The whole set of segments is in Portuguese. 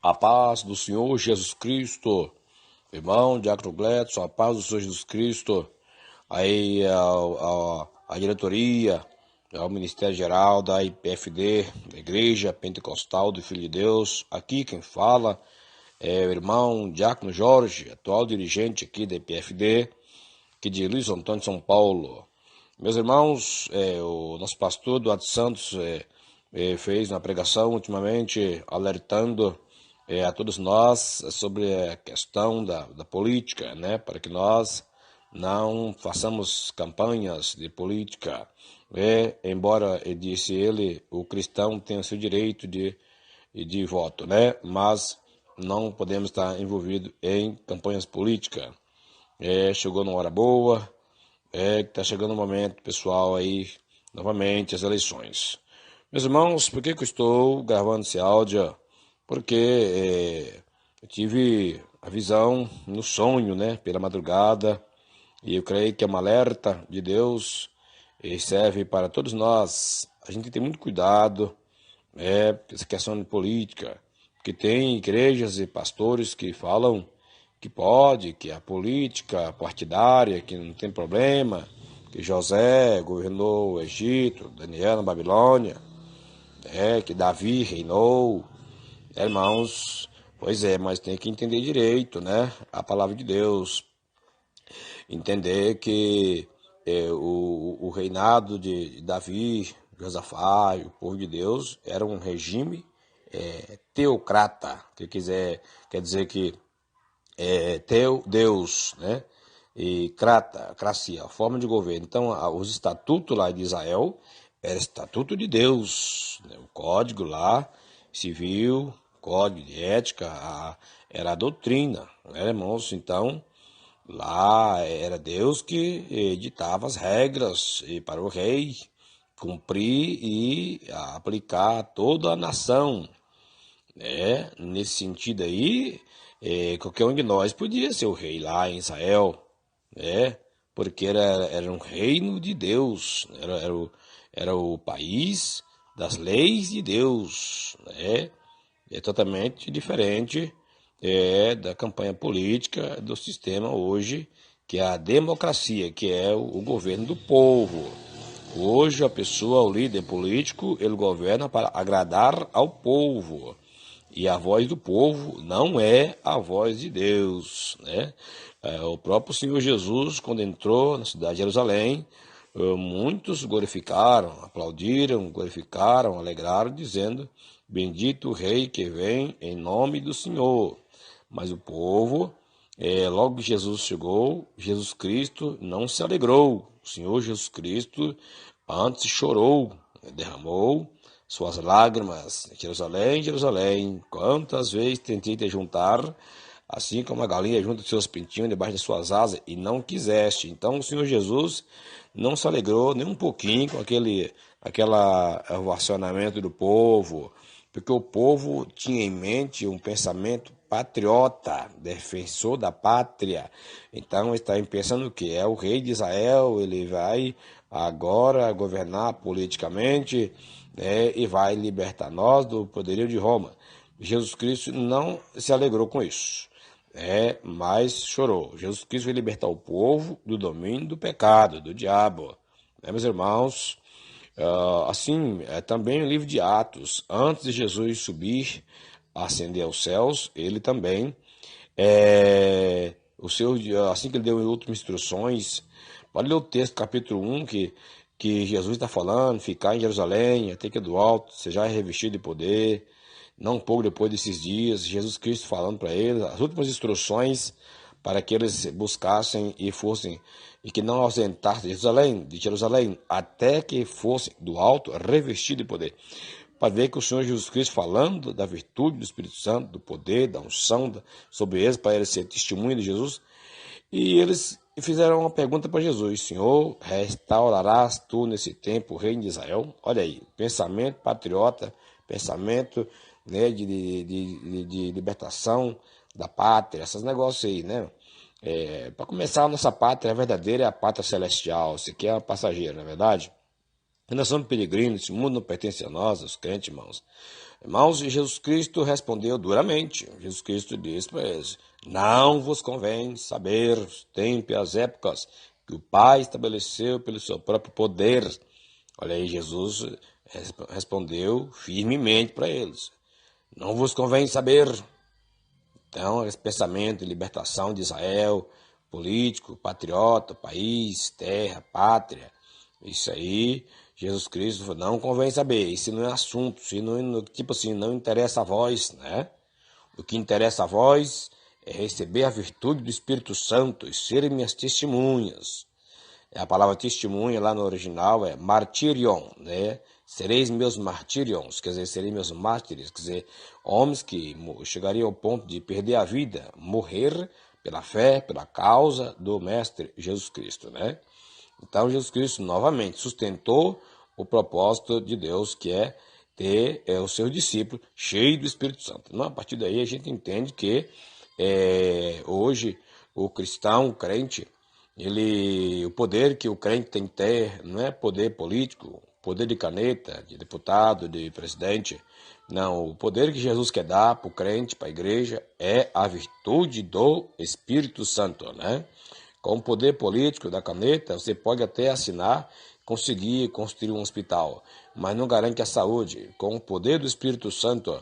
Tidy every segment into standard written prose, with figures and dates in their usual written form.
A paz do Senhor Jesus Cristo, irmão Diácono Gledson, a paz do Senhor Jesus Cristo, aí a diretoria, ao Ministério Geral da IPFD, da Igreja Pentecostal do Filho de Deus. Aqui quem fala é o irmão Diácono Jorge, atual dirigente aqui da IPFD, aqui de Luiz Antônio, São Paulo. Meus irmãos, o nosso pastor Eduardo Santos fez uma pregação ultimamente alertando a todos nós sobre a questão da política, né? Para que nós não façamos campanhas de política. Embora, disse ele, o cristão tem o seu direito de voto, né? Mas não podemos estar envolvidos em campanhas políticas. Chegou numa hora boa, que está chegando o momento, pessoal, aí, novamente, as eleições. Meus irmãos, por que eu estou gravando esse áudio? Porque eu tive a visão no sonho, né, pela madrugada, e eu creio que é um alerta de Deus e serve para todos nós. A gente tem muito cuidado, essa questão de política, porque tem igrejas e pastores que falam que pode, que a política partidária, que não tem problema, que José governou o Egito, Daniel na Babilônia, que Davi reinou. Irmãos, pois mas tem que entender direito, né? A palavra de Deus. Entender que o reinado de Davi, Josafá e o povo de Deus era um regime teocrata, que quer dizer que teu Deus, né? E cracia, a forma de governo. Então, os estatutos lá de Israel era estatuto de Deus, né? O código lá civil, código de ética, era a doutrina, né, irmãos? Então, lá era Deus que editava as regras para o rei cumprir e aplicar a toda a nação, né? Nesse sentido aí, qualquer um de nós podia ser o rei lá em Israel, né? Porque era um reino de Deus, era o país das leis de Deus, né? É totalmente diferente da campanha política do sistema hoje, que é a democracia, que é o governo do povo. Hoje a pessoa, o líder político, ele governa para agradar ao povo. E a voz do povo não é a voz de Deus, né? O próprio Senhor Jesus, quando entrou na cidade de Jerusalém, muitos glorificaram, aplaudiram, glorificaram, alegraram, dizendo: bendito o rei que vem em nome do Senhor. Mas o povo, logo que Jesus chegou, Jesus Cristo não se alegrou. O Senhor Jesus Cristo antes chorou, derramou suas lágrimas. Jerusalém, Jerusalém, quantas vezes tentei te juntar, assim como a galinha junta os seus pintinhos debaixo de suas asas, e não quiseste. Então o Senhor Jesus não se alegrou nem um pouquinho com aquele ovacionamento do povo, porque o povo tinha em mente um pensamento patriota, defensor da pátria. Então está pensando que é o rei de Israel, ele vai agora governar politicamente, né, e vai libertar nós do poderio de Roma. Jesus Cristo não se alegrou com isso, mas chorou. Jesus Cristo vai libertar o povo do domínio do pecado, do diabo. Meus irmãos, assim, também o livro de Atos, antes de Jesus subir, ascender aos céus, ele também, assim que ele deu últimas instruções, pode ler o texto, capítulo 1, que Jesus está falando, ficar em Jerusalém, até que do alto, seja revestido de poder. Não pouco depois desses dias, Jesus Cristo falando para eles as últimas instruções para que eles buscassem e fossem, e que não ausentassem de Jerusalém, até que fossem do alto revestido de poder. Para ver que o Senhor Jesus Cristo falando da virtude do Espírito Santo, do poder, da unção sobre eles, para eles ser testemunha de Jesus. E eles fizeram uma pergunta para Jesus: Senhor, restaurarás tu nesse tempo o reino de Israel? Olha aí, pensamento patriota, pensamento, né, de libertação da pátria, esses negócios aí, né? Para começar, a nossa pátria verdadeira é a pátria celestial, isso aqui é passageiro, não é verdade? Nós somos peregrinos, esse mundo não pertence a nós, os crentes, irmãos. Irmãos, e Jesus Cristo respondeu duramente. Jesus Cristo disse para eles: não vos convém saber os tempos e as épocas que o Pai estabeleceu pelo seu próprio poder. Olha aí, Jesus respondeu firmemente para eles: não vos convém saber. Então, esse pensamento de libertação de Israel, político, patriota, país, terra, pátria, isso aí, Jesus Cristo falou, não convém saber, isso não é assunto, isso não, tipo assim, não interessa a vós, né? O que interessa a vós é receber a virtude do Espírito Santo e serem minhas testemunhas. A palavra testemunha lá no original é martirion, né? Sereis meus martirions, quer dizer, sereis meus mártires, quer dizer, homens que chegariam ao ponto de perder a vida, morrer pela fé, pela causa do Mestre Jesus Cristo, né? Então, Jesus Cristo novamente sustentou o propósito de Deus, que é ter os seus discípulos cheios do Espírito Santo. Então, a partir daí, a gente entende que hoje o cristão, o crente, o poder que o crente tem que ter não é poder político, poder de caneta, de deputado, de presidente. Não, o poder que Jesus quer dar para o crente, para a igreja, é a virtude do Espírito Santo, né? Com o poder político da caneta, você pode até assinar, conseguir construir um hospital, mas não garante a saúde. Com o poder do Espírito Santo,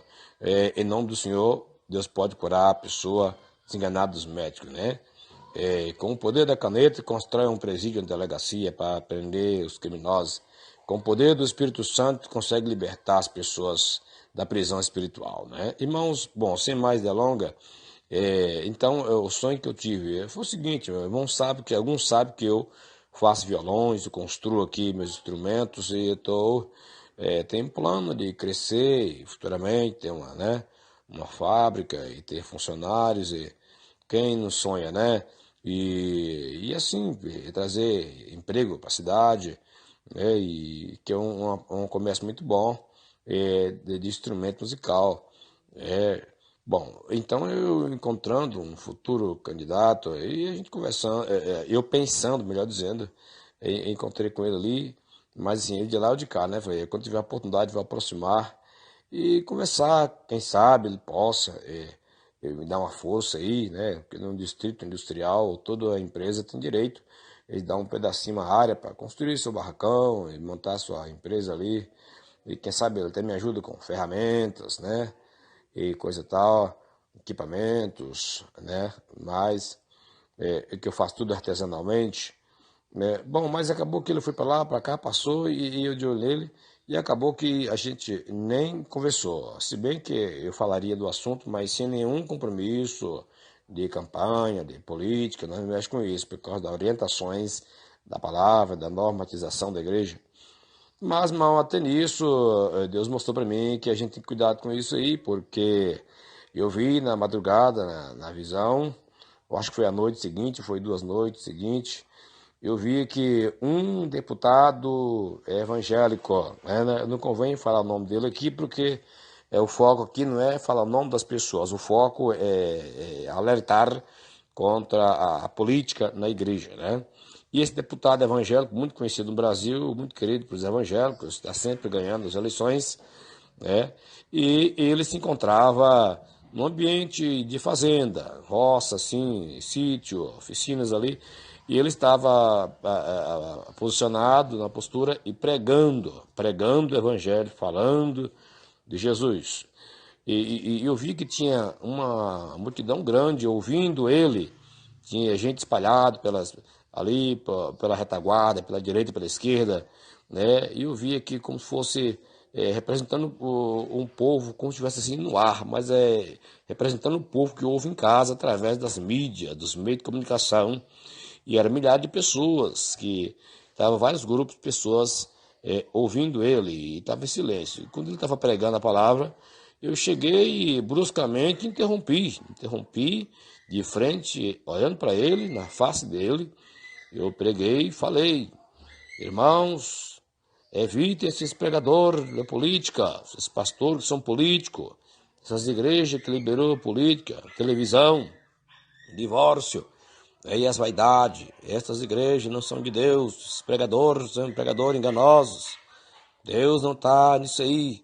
em nome do Senhor, Deus pode curar a pessoa desenganada dos médicos, né? Com o poder da caneta, constrói um presídio, uma delegacia para prender os criminosos. Com o poder do Espírito Santo, consegue libertar as pessoas da prisão espiritual, né? Irmãos, bom, sem mais delongas, então o sonho que eu tive foi o seguinte: meu irmão sabe que alguns sabem que eu faço violões, eu construo aqui meus instrumentos e eu tenho um plano de crescer e futuramente ter uma fábrica e ter funcionários e quem não sonha, né? E assim, trazer emprego para a cidade, né? E que é um comércio muito bom de instrumento musical. É, bom, então eu encontrando um futuro candidato, e a gente conversando, eu pensando, melhor dizendo, encontrei com ele ali, mas assim, ele de lá ou de cá, né? Falei, quando tiver a oportunidade, vou aproximar e conversar, quem sabe ele possa me dar uma força aí, né? Porque no distrito industrial, toda a empresa tem direito, ele dá um pedacinho, uma área para construir seu barracão e montar sua empresa ali. E quem sabe ele até me ajuda com ferramentas, né? E coisa e tal, equipamentos, né? Mas que eu faço tudo artesanalmente, né? Bom, mas acabou que ele foi para lá, para cá, passou e eu de olho nele e acabou que a gente nem conversou. Se bem que eu falaria do assunto, mas sem nenhum compromisso de campanha, de política, não me mexe com isso, por causa das orientações da palavra, da normatização da igreja. Mas, mal até nisso, Deus mostrou para mim que a gente tem que cuidar com isso aí, porque eu vi na madrugada, na visão, eu acho que foi a noite seguinte, foi 2 noites seguintes, eu vi que um deputado evangélico, né, não convém falar o nome dele aqui, porque o foco aqui não é falar o nome das pessoas, o foco é alertar contra a política na igreja, né? E esse deputado evangélico, muito conhecido no Brasil, muito querido pelos evangélicos, está sempre ganhando as eleições, né? E ele se encontrava num ambiente de fazenda, roça, assim, sítio, oficinas ali, e ele estava posicionado na postura e pregando o evangelho, falando de Jesus. E eu vi que tinha uma multidão grande ouvindo ele, tinha gente espalhada ali pela retaguarda, pela direita e pela esquerda, né? E eu vi aqui como se fosse representando um povo, como se estivesse assim no ar, mas representando o povo que ouve em casa através das mídias, dos meios de comunicação. E eram milhares de pessoas, que estavam vários grupos de pessoas ouvindo ele, e estava em silêncio. E quando ele estava pregando a palavra, eu cheguei e bruscamente interrompi de frente, olhando para ele, na face dele, eu preguei e falei: irmãos, evitem esses pregadores da política, esses pastores que são políticos, essas igrejas que liberou política, televisão, divórcio, e as vaidades. Estas igrejas não são de Deus, os pregadores são pregadores enganosos. Deus não está nisso aí.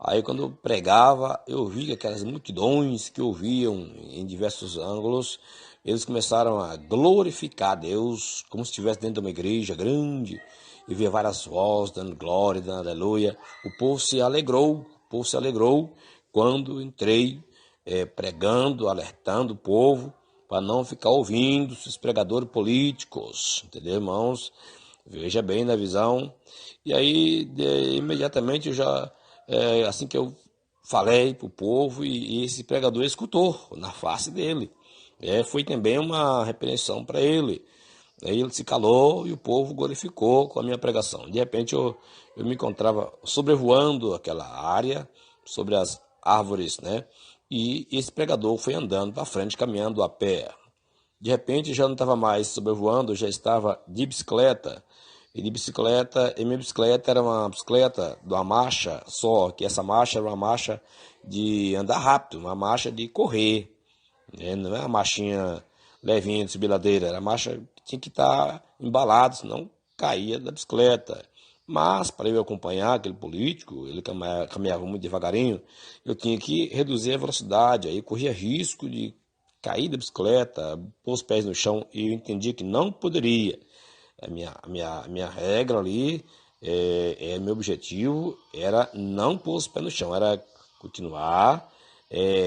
Aí quando eu pregava, eu vi que aquelas multidões que ouviam em diversos ângulos, eles começaram a glorificar Deus, como se estivesse dentro de uma igreja grande, e via várias vozes dando glória, dando aleluia. O povo se alegrou quando entrei pregando, alertando o povo para não ficar ouvindo esses pregadores políticos, entendeu, irmãos? Veja bem na visão. E aí, imediatamente, assim que eu falei para o povo, e esse pregador escutou na face dele. Foi também uma repreensão para ele. Aí ele se calou e o povo glorificou com a minha pregação. De repente eu me encontrava sobrevoando aquela área, sobre as árvores, né? E esse pregador foi andando para frente, caminhando a pé. De repente já não estava mais sobrevoando, já estava de bicicleta. E minha bicicleta era uma bicicleta de uma marcha só, que essa marcha era uma marcha de andar rápido, uma marcha de correr, né? Não é uma marchinha levinha de subir ladeira, era uma marcha que tinha que estar embalado, senão caía da bicicleta. Mas para eu acompanhar aquele político, ele caminhava muito devagarinho, eu tinha que reduzir a velocidade, aí corria risco de cair da bicicleta, pôr os pés no chão, e eu entendi que não poderia. A minha regra ali, meu objetivo era não pôr os pés no chão, era continuar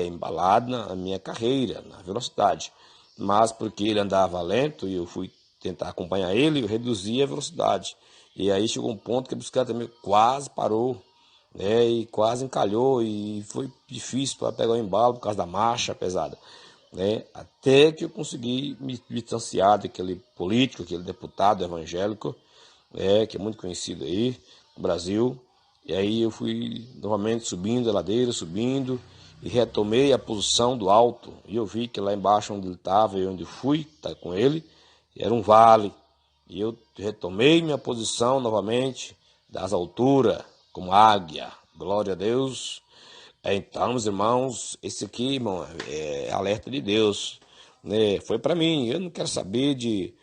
embalado na minha carreira, na velocidade. Mas porque ele andava lento e eu fui tentar acompanhar ele, eu reduzi a velocidade. E aí chegou um ponto que a bicicleta também quase parou, né, e quase encalhou, e foi difícil para pegar o embalo por causa da marcha pesada, né, até que eu consegui me distanciar daquele político, aquele deputado evangélico, que é muito conhecido aí no Brasil. E aí eu fui novamente subindo a ladeira, subindo, e retomei a posição do alto. E eu vi que lá embaixo onde ele estava e onde eu fui, tá com ele, era um vale. E eu retomei minha posição novamente, das alturas, como águia. Glória a Deus. Então, meus irmãos, esse aqui, irmão, é alerta de Deus, né? Foi para mim. Eu não quero saber de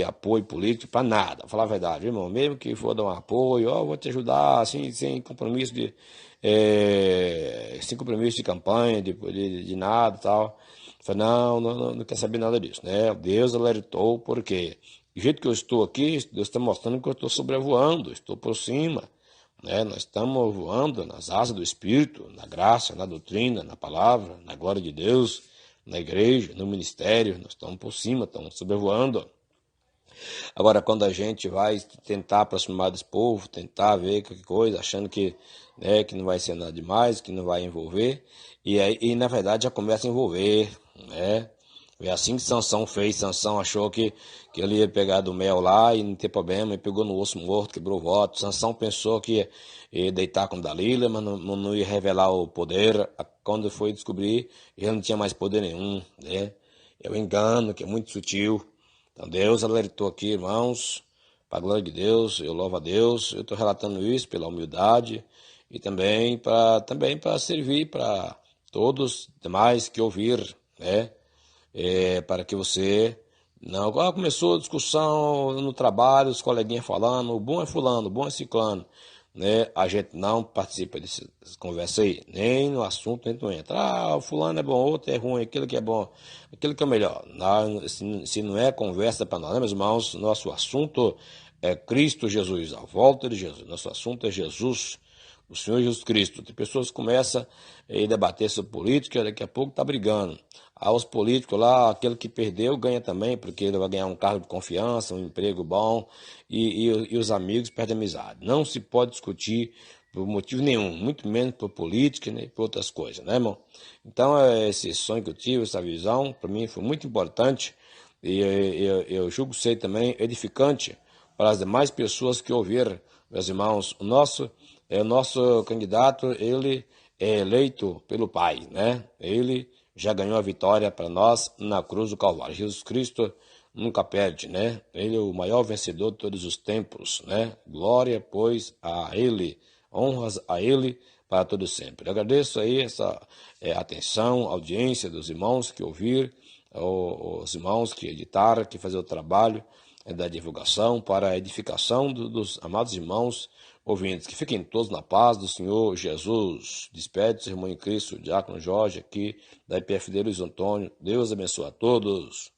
apoio político para nada. Vou falar a verdade, irmão. Mesmo que for dar um apoio, ó, vou te ajudar, assim, sem compromisso de campanha, de nada e tal. Falei, não quero saber nada disso, né? Deus alertou, porque do jeito que eu estou aqui, Deus está mostrando que eu estou sobrevoando, estou por cima, né? Nós estamos voando nas asas do Espírito, na graça, na doutrina, na palavra, na glória de Deus, na igreja, no ministério. Nós estamos por cima, estamos sobrevoando. Agora, quando a gente vai tentar aproximar desse povo, tentar ver qualquer coisa, achando que, né, que não vai ser nada demais, que não vai envolver, e na verdade já começa a envolver, né? É assim que Sansão fez. Sansão achou que ele ia pegar do mel lá e não ter problema, e pegou no osso morto, quebrou o voto. Sansão pensou que ia deitar com Dalila, mas não ia revelar o poder. Quando foi descobrir, ele não tinha mais poder nenhum, né? É o engano, que é muito sutil. Então Deus alertou aqui, irmãos, para a glória de Deus. Eu louvo a Deus. Eu estou relatando isso pela humildade e também para servir para todos os demais que ouvir, né? Para que você não... começou a discussão no trabalho, os coleguinhas falando, o bom é fulano, o bom é ciclano, né? A gente não participa dessas conversas aí, nem no assunto a gente não entra. O fulano é bom, outro é ruim, aquele que é bom, aquele que é melhor. Não, se não é conversa para nós, né, meus irmãos? Nosso assunto é Cristo Jesus, a volta de Jesus. Nosso assunto é Jesus, o Senhor Jesus Cristo. Tem pessoas que começam a debater sobre política, daqui a pouco está brigando. Os políticos lá, aquele que perdeu ganha também, porque ele vai ganhar um cargo de confiança, um emprego bom, e os amigos perdem a amizade. Não se pode discutir por motivo nenhum, muito menos por política, nem por outras coisas, né, irmão? Então, esse sonho que eu tive, essa visão, para mim foi muito importante, e eu julgo ser também edificante para as demais pessoas que ouviram, meus irmãos. O nosso candidato, ele é eleito pelo Pai, né? Ele já ganhou a vitória para nós na cruz do Calvário. Jesus Cristo nunca perde, né? Ele é o maior vencedor de todos os tempos, né? Glória, pois, a Ele, honras a Ele para todo sempre. Eu agradeço aí essa atenção, audiência dos irmãos que ouviram, os irmãos que editaram, que faziam o trabalho da divulgação para a edificação dos amados irmãos ouvintes. Que fiquem todos na paz do Senhor Jesus. Despede-se, irmão em Cristo, Diácono Jorge, aqui da IPFD Luiz Antônio. Deus abençoe a todos.